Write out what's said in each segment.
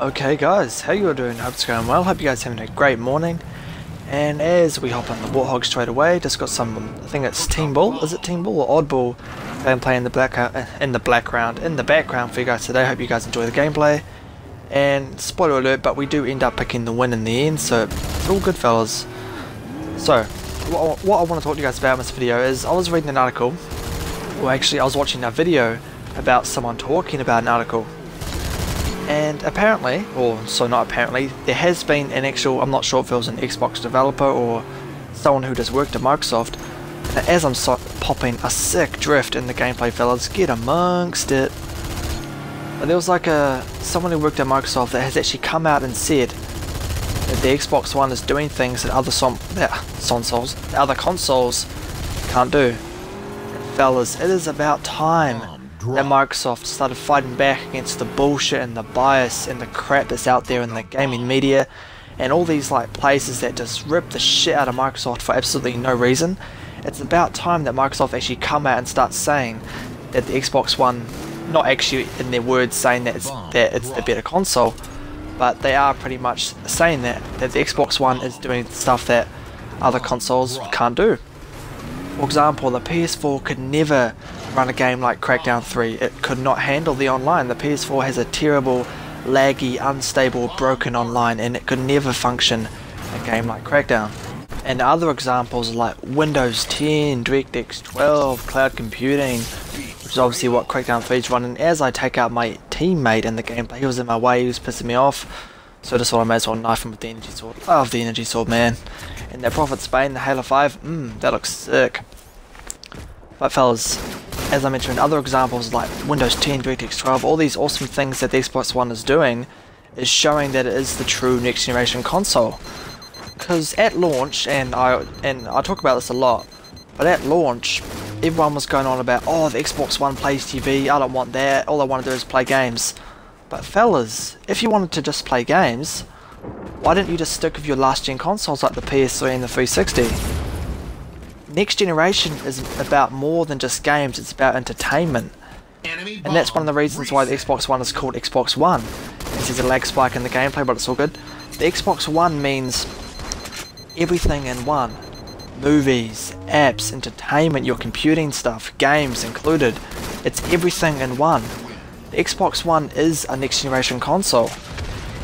Okay guys, how you all doing? Hope it's going well. Hope you guys are having a great morning. And as we hop on the Warthog straight away, just got some, I think it's Team Ball, is it Team Ball or Oddball gameplay in the background for you guys today. Hope you guys enjoy the gameplay. And spoiler alert, but we do end up picking the win in the end, so it's all good fellas. So, what I want to talk to you guys about in this video is, I was reading an article, or actually I was watching a video about someone talking about an article. And apparently, or so not apparently, there has been an actual, I'm not sure if it was an Xbox developer or someone who just worked at Microsoft. And as I'm popping a sick drift in the gameplay fellas, get amongst it. But there was like someone who worked at Microsoft that has actually come out and said that the Xbox One is doing things that other consoles can't do. And fellas, it is about time that Microsoft started fighting back against the bullshit and the bias and the crap that's out there in the gaming media and all these like places that just rip the shit out of Microsoft for absolutely no reason. It's about time that Microsoft actually come out and start saying that the Xbox One, not actually in their words saying that it's the better console, but they are pretty much saying that the Xbox One is doing stuff that other consoles can't do. For example, the PS4 could never run a game like Crackdown 3. It could not handle the online. The PS4 has a terrible, laggy, unstable, broken online, and it could never function a game like Crackdown. And other examples are like Windows 10, DirectX 12, cloud computing, which is obviously what Crackdown 3 is running. As I take out my teammate in the gameplay, he was in my way, he was pissing me off, so I just thought I may as well knife him with the energy sword. Love the energy sword, man. And that Prophet Spain, the Halo 5, that looks sick. But fellas, as I mentioned, other examples like Windows 10, DirectX 12, all these awesome things that the Xbox One is doing is showing that it is the true next generation console. Because at launch, and I talk about this a lot, but at launch, everyone was going on about, oh, the Xbox One plays TV, I don't want that, all I want to do is play games. But fellas, if you wanted to just play games, why didn't you just stick with your last gen consoles like the PS3 and the 360? Next generation is about more than just games, it's about entertainment. And that's one of the reasons why the Xbox One is called Xbox One. There's a lag spike in the gameplay, but it's all good. The Xbox One means everything in one. Movies, apps, entertainment, your computing stuff, games included. It's everything in one. The Xbox One is a next generation console.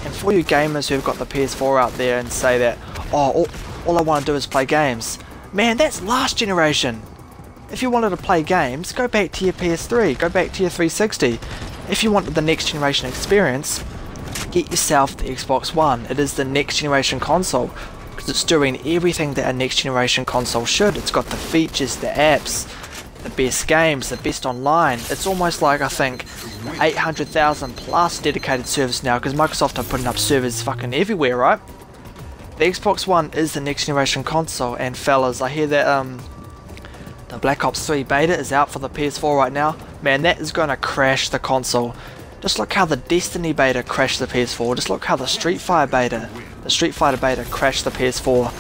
And for you gamers who've got the PS4 out there and say that, oh, all I want to do is play games. Man, that's last generation. If you wanted to play games, go back to your PS3, go back to your 360. If you wanted the next generation experience, get yourself the Xbox One. It is the next generation console because it's doing everything that a next generation console should. It's got the features, the apps, the best games, the best online. It's almost like, I think, 800,000 plus dedicated servers now because Microsoft are putting up servers fucking everywhere, right? The Xbox One is the next generation console, and fellas, I hear that the Black Ops 3 beta is out for the PS4 right now. Man, that is gonna crash the console. Just look how the Destiny beta crashed the PS4. Just look how the Street Fighter beta crashed the PS4.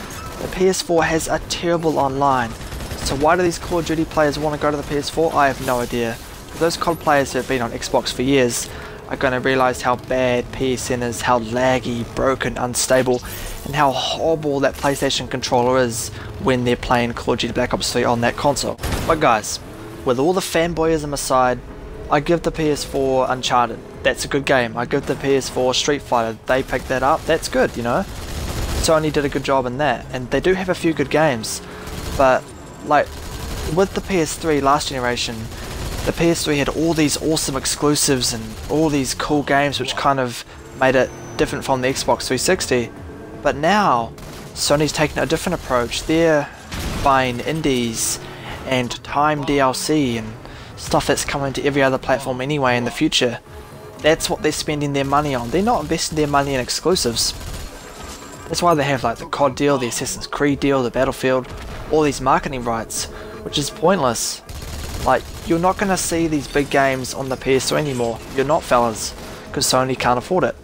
The PS4 has a terrible online. So why do these Call of Duty players want to go to the PS4? I have no idea. Those COD players who have been on Xbox for years are going to realise how bad PSN is, how laggy, broken, unstable, and how horrible that PlayStation controller is when they're playing Call of Duty Black Ops 3 on that console. But guys, with all the fanboyism aside, I give the PS4 Uncharted. That's a good game. I give the PS4 Street Fighter. They picked that up. That's good, you know. Sony did a good job in that, and they do have a few good games. But like with the PS3 last generation, the PS3 had all these awesome exclusives and all these cool games which kind of made it different from the Xbox 360. But now, Sony's taking a different approach. They're buying indies and time DLC and stuff that's coming to every other platform anyway in the future. That's what they're spending their money on. They're not investing their money in exclusives. That's why they have like the COD deal, the Assassin's Creed deal, the Battlefield, all these marketing rights, which is pointless. Like, you're not going to see these big games on the PS3 anymore. You're not, fellas, because Sony can't afford it.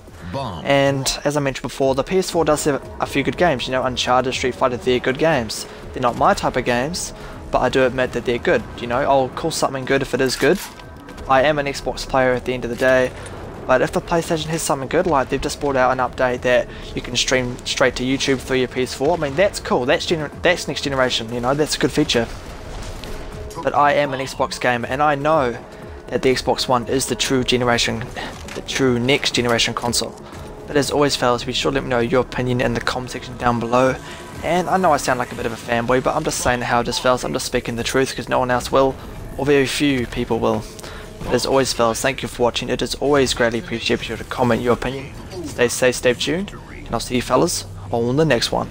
And as I mentioned before, the PS4 does have a few good games. You know, Uncharted, Street Fighter, they're good games. They're not my type of games, but I do admit that they're good. You know, I'll call something good if it is good. I am an Xbox player at the end of the day, But if the PlayStation has something good, like they've just brought out an update that you can stream straight to YouTube through your PS4, I mean that's cool, that's next generation, you know, that's a good feature. But I am an Xbox gamer and I know that the Xbox One is the true next generation console. But as always fellas, be sure to let me know your opinion in the comment section down below. And I know I sound like a bit of a fanboy, but I'm just saying how it is fellas, I'm just speaking the truth because no one else will, or very few people will. But as always fellas, thank you for watching, it is always greatly appreciated to comment your opinion. Stay safe, stay tuned, and I'll see you fellas on the next one.